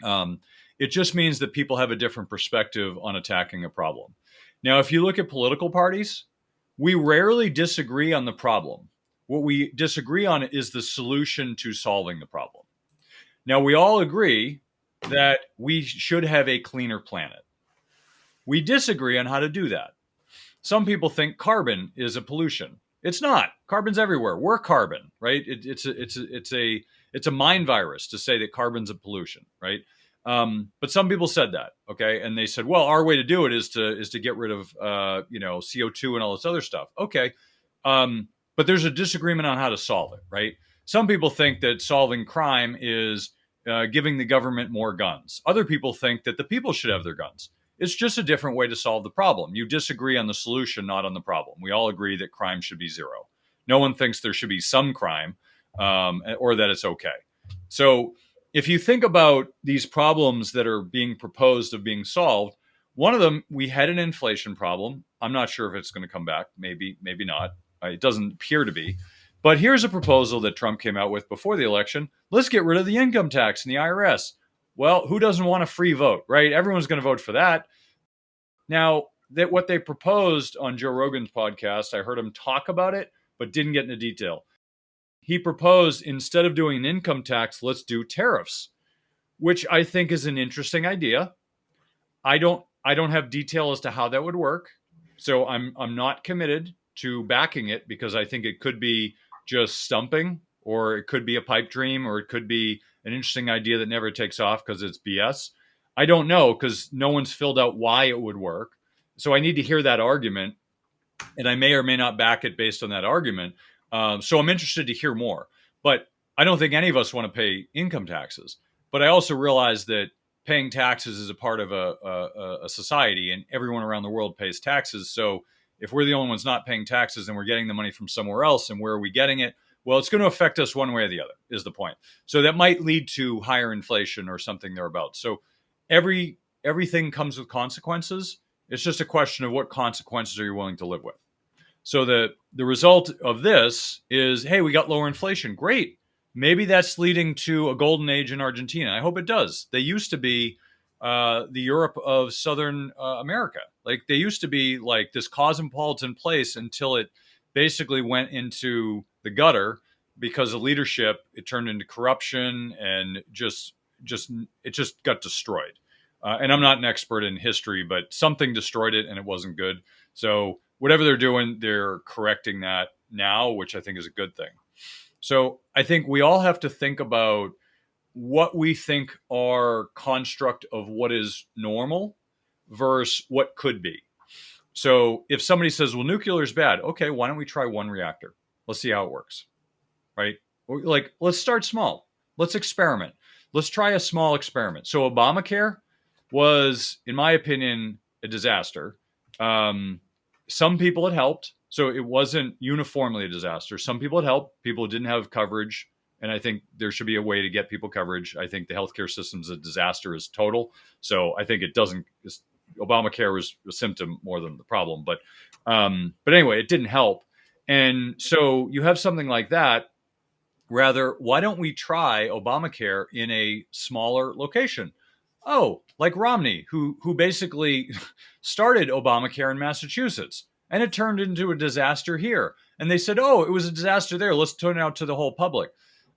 Um, it just means that people have a different perspective on attacking a problem. Now, if you look at political parties, we rarely disagree on the problem. What we disagree on is the solution to solving the problem. Now, we all agree that we should have a cleaner planet. We disagree on how to do that. Some people think carbon is a pollution. It's not. Carbon's everywhere. We're carbon, right? It's a mind virus to say that carbon's a pollution, right? But some people said that, okay, and they said, well, our way to do it is to get rid of CO2 and all this other stuff, okay. But there's a disagreement on how to solve it, right? Some people think that solving crime is giving the government more guns. Other people think that the people should have their guns. It's just a different way to solve the problem. You disagree on the solution, not on the problem. We all agree that crime should be zero. No one thinks there should be some crime or that it's okay. So if you think about these problems that are being proposed of being solved, one of them, we had an inflation problem. I'm not sure if it's going to come back. Maybe, maybe not. It doesn't appear to be. But here's a proposal that Trump came out with before the election. Let's get rid of the income tax and the IRS. Well, who doesn't want a free vote, right? Everyone's going to vote for that. Now, that what they proposed on Joe Rogan's podcast, I heard him talk about it, but didn't get into detail. He proposed, instead of doing an income tax, let's do tariffs, which I think is an interesting idea. I don't have detail as to how that would work, so I'm not committed to backing it because I think it could be just stumping, or it could be a pipe dream, or it could be an interesting idea that never takes off because it's BS. I don't know because no one's filled out why it would work. So I need to hear that argument, and I may or may not back it based on that argument. So I'm interested to hear more. But I don't think any of us want to pay income taxes. But I also realize that paying taxes is a part of a society, and everyone around the world pays taxes. So if we're the only ones not paying taxes and we're getting the money from somewhere else, and where are we getting it? Well, it's going to affect us one way or the other, is the point. So that might lead to higher inflation or something thereabouts. So everything comes with consequences. It's just a question of what consequences are you willing to live with. So the result of this is, hey, we got lower inflation. Great. Maybe that's leading to a golden age in Argentina. I hope it does. They used to be the Europe of Southern America. Like, they used to be like this cosmopolitan place until it basically went into the gutter because of leadership. It turned into corruption and it just got destroyed. And I'm not an expert in history, but something destroyed it and it wasn't good. So whatever they're doing, they're correcting that now, which I think is a good thing. So I think we all have to think about what we think are construct of what is normal versus what could be. So if somebody says, well, nuclear is bad, okay, why don't we try one reactor? Let's see how it works, right? Like, let's start small. Let's experiment. Let's try a small experiment. So Obamacare was, in my opinion, a disaster. Some people it helped. So it wasn't uniformly a disaster. Some people it helped. People who didn't have coverage. And I think there should be a way to get people coverage. I think the healthcare system's a disaster is total. So I think it doesn't. Obamacare was a symptom more than the problem. But anyway, it didn't help. And so you have something like that. Rather, why don't we try Obamacare in a smaller location? Oh, like Romney, who basically started Obamacare in Massachusetts, and it turned into a disaster here. And they said, "Oh, it was a disaster there. Let's turn it out to the whole public."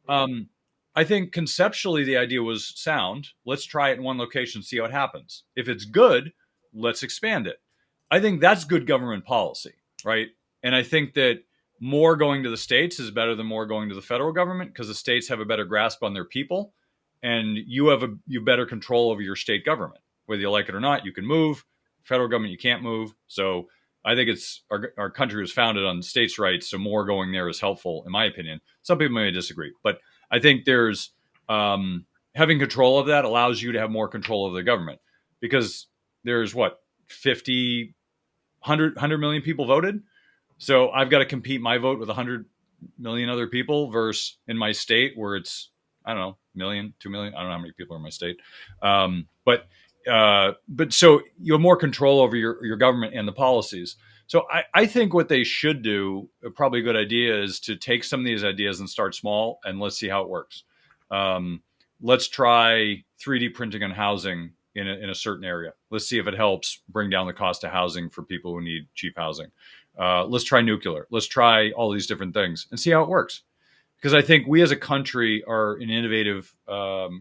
Um, I think conceptually the idea was sound. Let's try it in one location, see how it happens. If it's good, let's expand it. I think that's good government policy, right? And I think that more going to the states is better than more going to the federal government because the states have a better grasp on their people, and you better control over your state government, whether you like it or not. You can move. Federal government, you can't move. So I think it's our country was founded on states' rights, so more going there is helpful, in my opinion. Some people may disagree, but I think there's having control of that allows you to have more control of the government because there's what 50, 100 million people voted. So I've got to compete my vote with 100 million other people versus in my state where it's, I don't know, million, 2 million. I don't know how many people are in my state. But so you have more control over your government and the policies. So I think what they should do, probably a good idea, is to take some of these ideas and start small and let's see how it works. Um, let's try 3D printing on housing in a certain area. Let's see if it helps bring down the cost of housing for people who need cheap housing. Let's try nuclear. Let's try all these different things and see how it works. Because I think we as a country are an innovative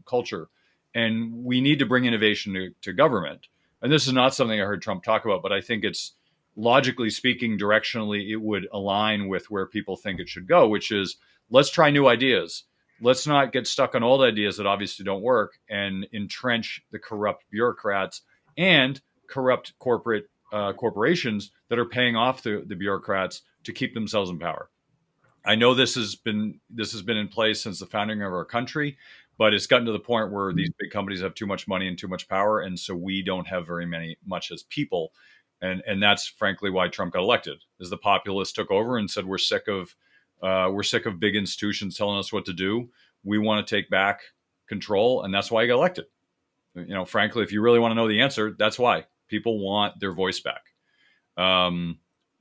culture, and we need to bring innovation to government. And this is not something I heard Trump talk about, but I think it's logically speaking, directionally, it would align with where people think it should go, which is let's try new ideas. Let's not get stuck on old ideas that obviously don't work and entrench the corrupt bureaucrats and corrupt corporations that are paying off the bureaucrats to keep themselves in power. I know this has been in place since the founding of our country, but it's gotten to the point where these big companies have too much money and too much power, and so we don't have very much as people, and that's frankly why Trump got elected. Is the populace took over and said we're sick of big institutions telling us what to do. We want to take back control, and that's why he got elected. Frankly, if you really want to know the answer, that's why people want their voice back.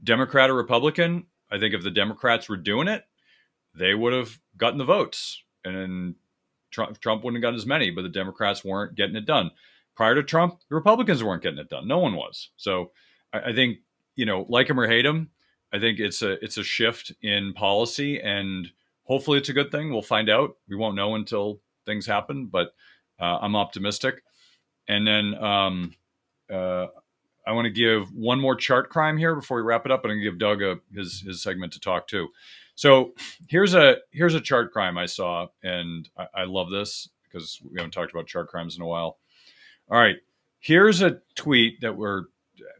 Democrat or Republican, I think if the Democrats were doing it, they would have gotten the votes, and Trump wouldn't have gotten as many. But the Democrats weren't getting it done. Prior to Trump, the Republicans weren't getting it done. No one was. So I think like him or hate him, I think it's a shift in policy, and hopefully it's a good thing. We'll find out. We won't know until things happen, but I'm optimistic. And then I want to give one more chart crime here before we wrap it up, and I'm going to give Doug his segment to talk too. So here's a chart crime I saw, and I love this because we haven't talked about chart crimes in a while. All right, here's a tweet that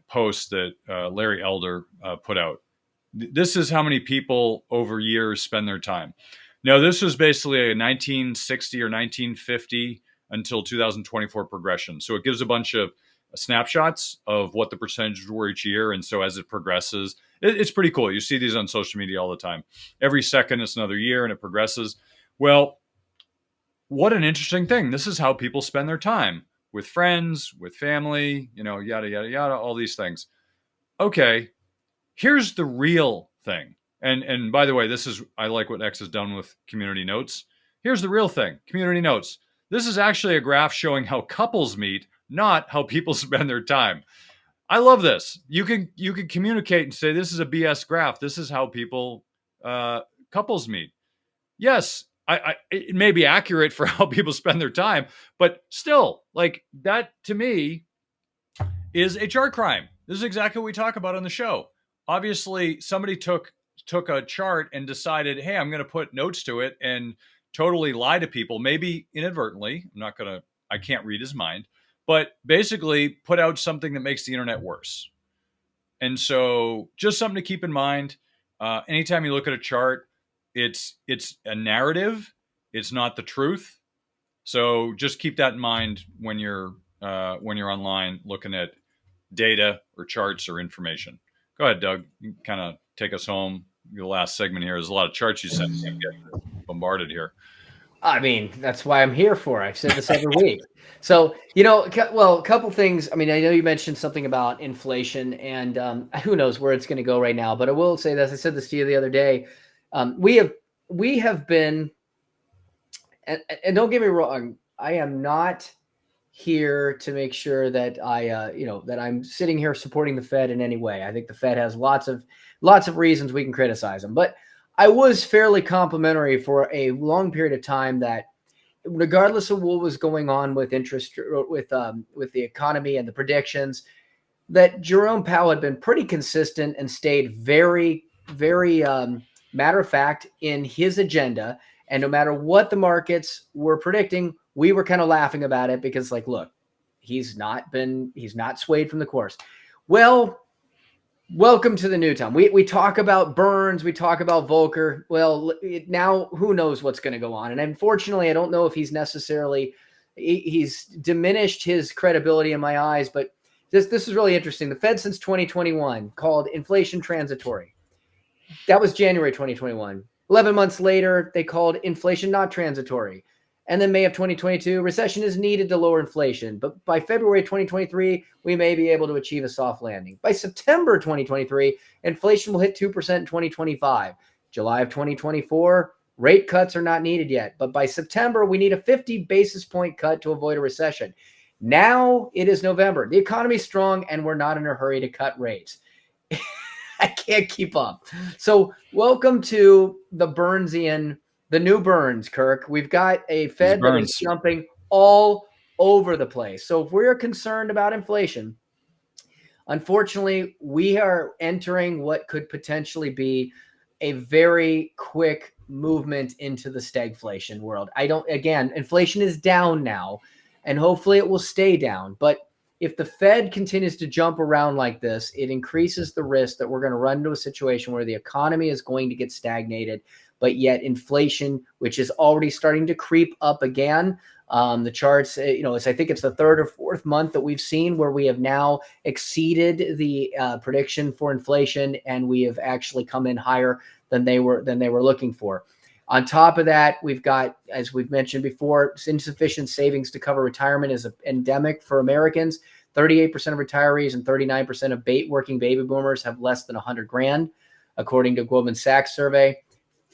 post that Larry Elder put out. This is how many people over years spend their time. Now, this was basically a 1960 or 1950 until 2024 progression. So it gives a bunch of snapshots of what the percentages were each year. And so as it progresses, it's pretty cool. You see these on social media all the time. Every second, it's another year and it progresses. Well, what an interesting thing. This is how people spend their time with friends, with family, yada, yada, yada, all these things. Okay, here's the real thing. And by the way, I like what X has done with community notes. Here's the real thing, community notes. This is actually a graph showing how couples meet, not how people spend their time. I love this. You can communicate and say this is a BS graph. This is how people couples meet. Yes, it may be accurate for how people spend their time, but still, like that to me is a chart crime. This is exactly what we talk about on the show. Obviously, somebody took a chart and decided, hey, I'm going to put notes to it and totally lie to people, maybe inadvertently. I can't read his mind, but basically put out something that makes the internet worse. And so just something to keep in mind. Anytime you look at a chart, it's a narrative. It's not the truth. So just keep that in mind when you're online looking at data or charts or information. Go ahead, Doug. You can kind of take us home. Your last segment here. There's a lot of charts you sent. I'm getting bombarded here. I mean, that's why I'm here for. I've said this every week. So, a couple things. I mean, I know you mentioned something about inflation, and who knows where it's going to go right now. But I will say this. I said this to you the other day. We have been, and don't get me wrong, I am not here to make sure that that I'm sitting here supporting the Fed in any way. I think the Fed has lots of reasons we can criticize them, but I was fairly complimentary for a long period of time that regardless of what was going on with interest with the economy and the predictions, that Jerome Powell had been pretty consistent and stayed very, very matter of fact in his agenda. And no matter what the markets were predicting, we were kind of laughing about it because, like, look, he's not swayed from the course. Well, welcome to the new time. We talk about Burns, we talk about Volcker. Well, now who knows what's going to go on? And unfortunately, I don't know if he's diminished his credibility in my eyes, but this is really interesting. The Fed since 2021 called inflation transitory. That was January 2021. 11 months later, they called inflation not transitory. And then May of 2022, recession is needed to lower inflation. But by February 2023, we may be able to achieve a soft landing. By September 2023, inflation will hit 2% in 2025. July of 2024, rate cuts are not needed yet. But by September, we need a 50 basis point cut to avoid a recession. Now it is November. The economy is strong, and we're not in a hurry to cut rates. I can't keep up. So welcome to the Burnsian, the new Burns, Kirk. We've got a Fed that is jumping all over the place. So if we're concerned about inflation, unfortunately, we are entering what could potentially be a very quick movement into the stagflation world. Inflation is down now, and hopefully it will stay down. But if the Fed continues to jump around like this, it increases the risk that we're going to run into a situation where the economy is going to get stagnated, but yet inflation, which is already starting to creep up again. The charts, I think it's the third or fourth month that we've seen where we have now exceeded the prediction for inflation, and we have actually come in higher than they were looking for. On top of that, we've got, as we've mentioned before, insufficient savings to cover retirement is endemic for Americans. 38% of retirees and 39% of working baby boomers have less than $100,000, according to Goldman Sachs survey.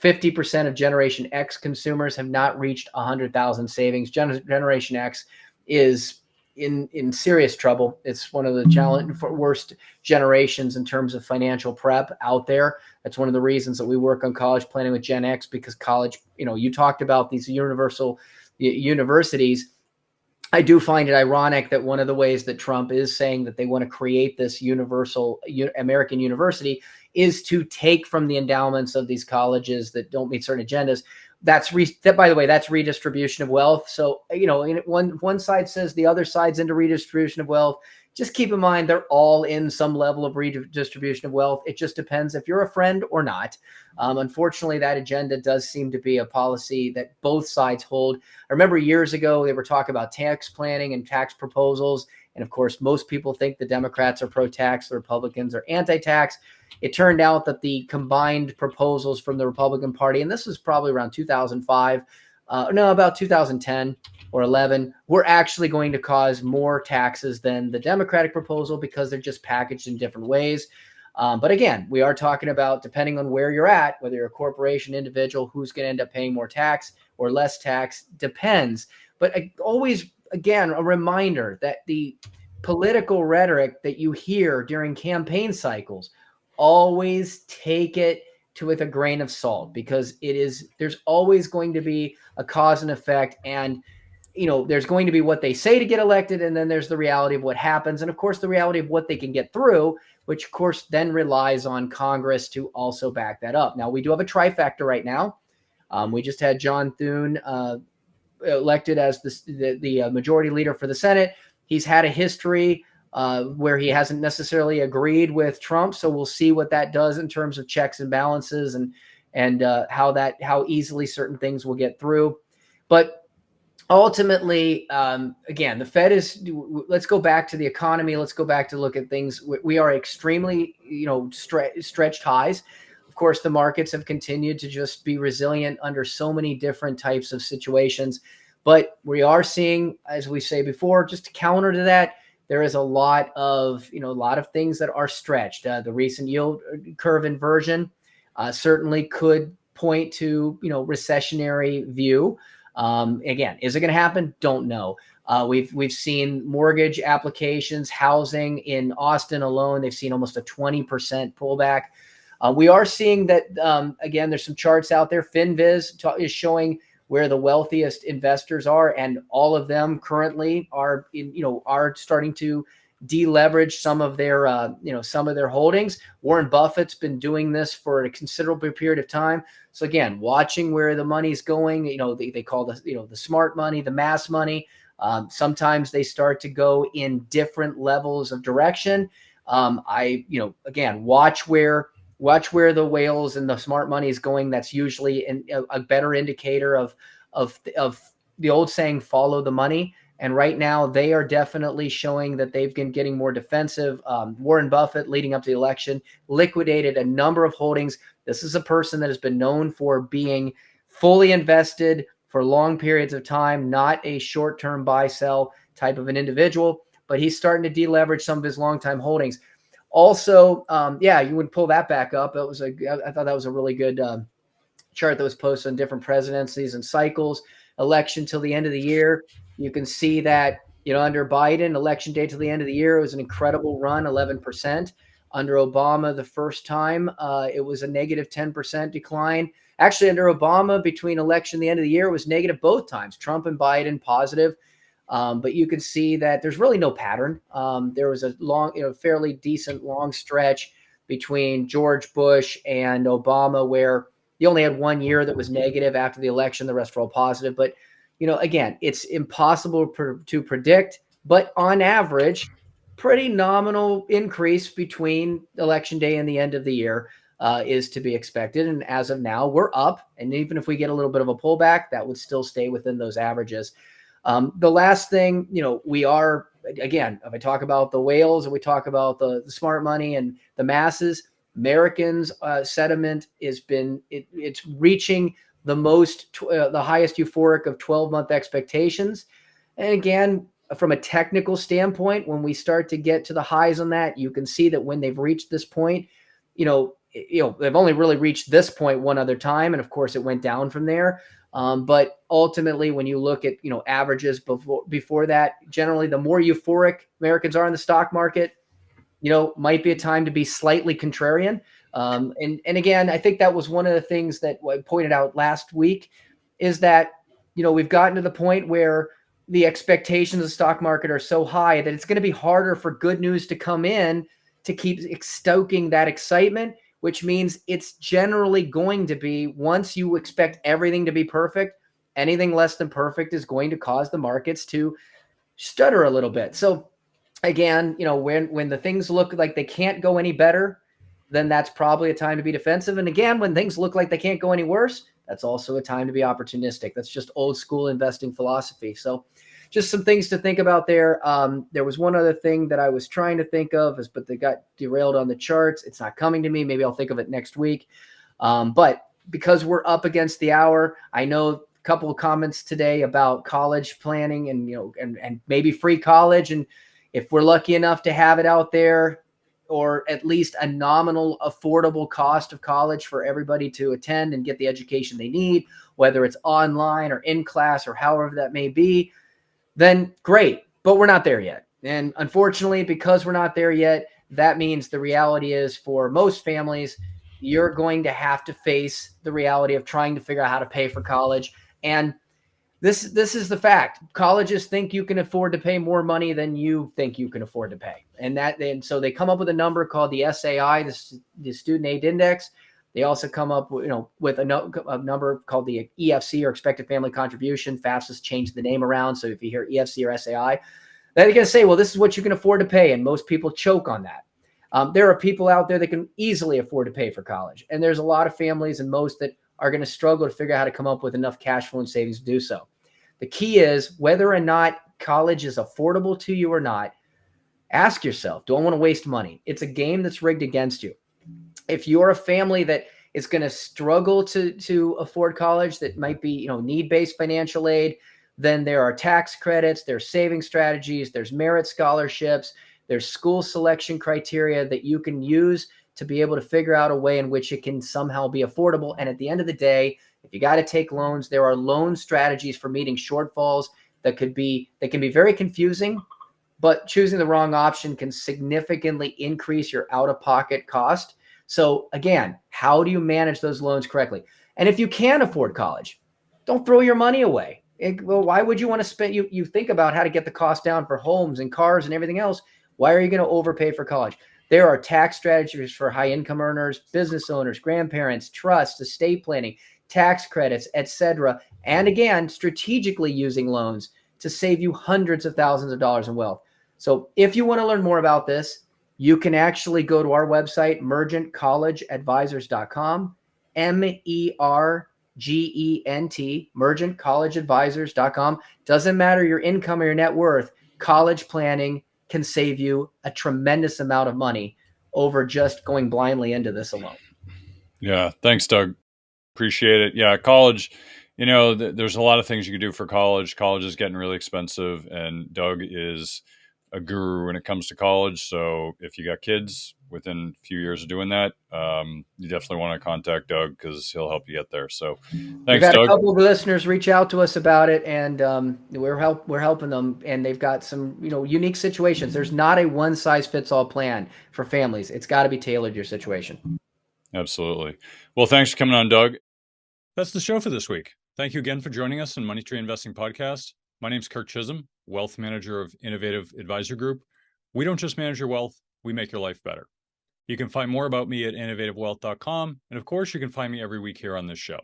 50% of Generation X consumers have not reached 100,000 savings. Generation X is in serious trouble. It's one of the worst generations in terms of financial prep out there. That's one of the reasons that we work on college planning with Gen X, because college, you talked about these universal universities. I do find it ironic that one of the ways that Trump is saying that they want to create this universal American university is to take from the endowments of these colleges that don't meet certain agendas. By the way, that's redistribution of wealth. So, one side says the other side's into redistribution of wealth. Just keep in mind, they're all in some level of redistribution of wealth. It just depends if you're a friend or not. Unfortunately, that agenda does seem to be a policy that both sides hold. I remember years ago, they were talking about tax planning and tax proposals. And of course, most people think the Democrats are pro-tax, the Republicans are anti-tax. It turned out that the combined proposals from the Republican Party, and this was probably around 2005, about 2010 or 11, were actually going to cause more taxes than the Democratic proposal because they're just packaged in different ways. But again, we are talking about, depending on where you're at, whether you're a corporation, individual, who's going to end up paying more tax or less tax, depends. But always, again, a reminder that the political rhetoric that you hear during campaign cycles, always take it with a grain of salt, because there's always going to be a cause and effect. And, there's going to be what they say to get elected, and then there's the reality of what happens. And of course, the reality of what they can get through, which of course then relies on Congress to also back that up. Now, we do have a trifecta right now. We just had John Thune elected as the majority leader for the Senate. He's had a history where he hasn't necessarily agreed with Trump. So we'll see what that does in terms of checks and balances and how easily certain things will get through. But ultimately, again, the Fed let's go back to the economy. Let's go back to look at things. We are extremely, stretched highs. Of course, the markets have continued to just be resilient under so many different types of situations. But we are seeing, as we say before, just to counter to that, there is a lot of things that are stretched. The recent yield curve inversion certainly could point to, recessionary view. Again, is it going to happen? Don't know. We've seen mortgage applications, housing in Austin alone. They've seen almost a 20% pullback. We are seeing that, again, there's some charts out there. FinViz is showing where the wealthiest investors are, and all of them currently are starting to deleverage some of their holdings. Warren Buffett's been doing this for a considerable period of time. So again, watching where the money's going, they call the smart money, the mass money. Sometimes they start to go in different levels of direction. Again, watch where the whales and the smart money is going. That's usually a better indicator of the old saying, follow the money. And right now they are definitely showing that they've been getting more defensive. Warren Buffett, leading up to the election, liquidated a number of holdings. This is a person that has been known for being fully invested for long periods of time, not a short-term buy-sell type of an individual, but he's starting to deleverage some of his long-time holdings. Also, you would pull that back up. I thought that was a really good chart that was posted on different presidencies and cycles, election till the end of the year. You can see that, under Biden, election day till the end of the year, it was an incredible run, 11%. Under Obama, the first time, it was a negative 10% decline. Actually, under Obama, between election and the end of the year, it was negative both times. Trump and Biden, positive. But you can see that there's really no pattern. There was a fairly decent long stretch between George Bush and Obama where you only had 1 year that was negative after the election. The rest were all positive. But, again, it's impossible to predict. But on average, pretty nominal increase between election day and the end of the year is to be expected. And as of now, we're up. And even if we get a little bit of a pullback, that would still stay within those averages. The last thing, we are, again, if I talk about the whales and we talk about the smart money and the masses, Americans' sentiment it's reaching the highest euphoric of 12-month expectations. And again, from a technical standpoint, when we start to get to the highs on that, you can see that when they've reached this point, they've only really reached this point one other time. And of course it went down from there. But ultimately, when you look at, averages before that, generally the more euphoric Americans are in the stock market, might be a time to be slightly contrarian. And again, I think that was one of the things that I pointed out last week is that, we've gotten to the point where the expectations of the stock market are so high that it's going to be harder for good news to come in to keep stoking that excitement, which means it's generally going to be, once you expect everything to be perfect, anything less than perfect is going to cause the markets to stutter a little bit. So again, when the things look like they can't go any better, then that's probably a time to be defensive. And again, when things look like they can't go any worse, that's also a time to be opportunistic. That's just old school investing philosophy. So just some things to think about there. There was one other thing that I was trying to think of, but they got derailed on the charts. It's not coming to me. Maybe I'll think of it next week. But because we're up against the hour, I know a couple of comments today about college planning and maybe free college. And if we're lucky enough to have it out there, or at least a nominal affordable cost of college for everybody to attend and get the education they need, whether it's online or in class or however that may be, then great. But we're not there yet. And unfortunately, because we're not there yet, that means the reality is for most families, you're going to have to face the reality of trying to figure out how to pay for college. And this is the fact. Colleges think you can afford to pay more money than you think you can afford to pay. And so they come up with a number called the SAI, the Student Aid Index. They also come up with a number called the EFC, or Expected Family Contribution. FAFSA's changed the name around. So if you hear EFC or SAI, they're going to say, well, this is what you can afford to pay. And most people choke on that. There are people out there that can easily afford to pay for college. And there's a lot of families, and most that are going to struggle to figure out how to come up with enough cash flow and savings to do so. The key is whether or not college is affordable to you or not, ask yourself, do I want to waste money? It's a game that's rigged against you. If you're a family that is going to struggle to afford college, that might be, need-based financial aid, then there are tax credits, there's saving strategies, there's merit scholarships, there's school selection criteria that you can use to be able to figure out a way in which it can somehow be affordable. And at the end of the day, If you got to take loans, there are loan strategies for meeting shortfalls that can be very confusing, but choosing the wrong option can significantly increase your out-of-pocket cost. So again, how do you manage those loans correctly? And if you can afford college, don't throw your money away. Well, why would you want to spend, you think about how to get the cost down for homes and cars and everything else. Why are you going to overpay for college? There are tax strategies for high income earners, business owners, grandparents, trusts, estate planning, tax credits, etc. And again, strategically using loans to save you hundreds of thousands of dollars in wealth. So if you want to learn more about this, you can actually go to our website, mergentcollegeadvisors.com, MERGENT, mergentcollegeadvisors.com. Doesn't matter your income or your net worth, college planning can save you a tremendous amount of money over just going blindly into this alone. Yeah. Thanks, Doug. Appreciate it. Yeah. College, there's a lot of things you can do for college. College is getting really expensive, and Doug is a guru when it comes to college. So if you got kids within a few years of doing that, you definitely want to contact Doug because he'll help you get there. So We've thanks, had a Doug. couple of listeners reach out to us about it, and we're helping them, and they've got some unique situations. There's not a one size fits all plan for families. It's got to be tailored to your situation. Absolutely. Well, thanks for coming on, Doug. That's the show for this week. Thank you again for joining us on Money Tree Investing Podcast. My name's Kirk Chisholm, wealth manager of Innovative Advisor Group. We don't just manage your wealth, we make your life better. You can find more about me at innovativewealth.com. And of course, you can find me every week here on this show.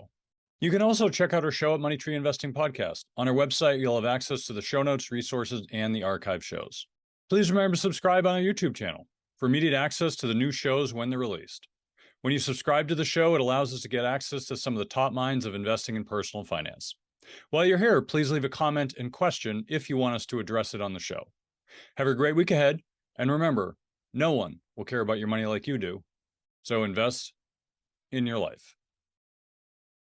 You can also check out our show at Money Tree Investing Podcast. On our website, you'll have access to the show notes, resources, and the archive shows. Please remember to subscribe on our YouTube channel for immediate access to the new shows when they're released. When you subscribe to the show, it allows us to get access to some of the top minds of investing in personal finance. While you're here, please leave a comment and question if you want us to address it on the show. Have a great week ahead, and remember, no one will care about your money like you do, so invest in your life.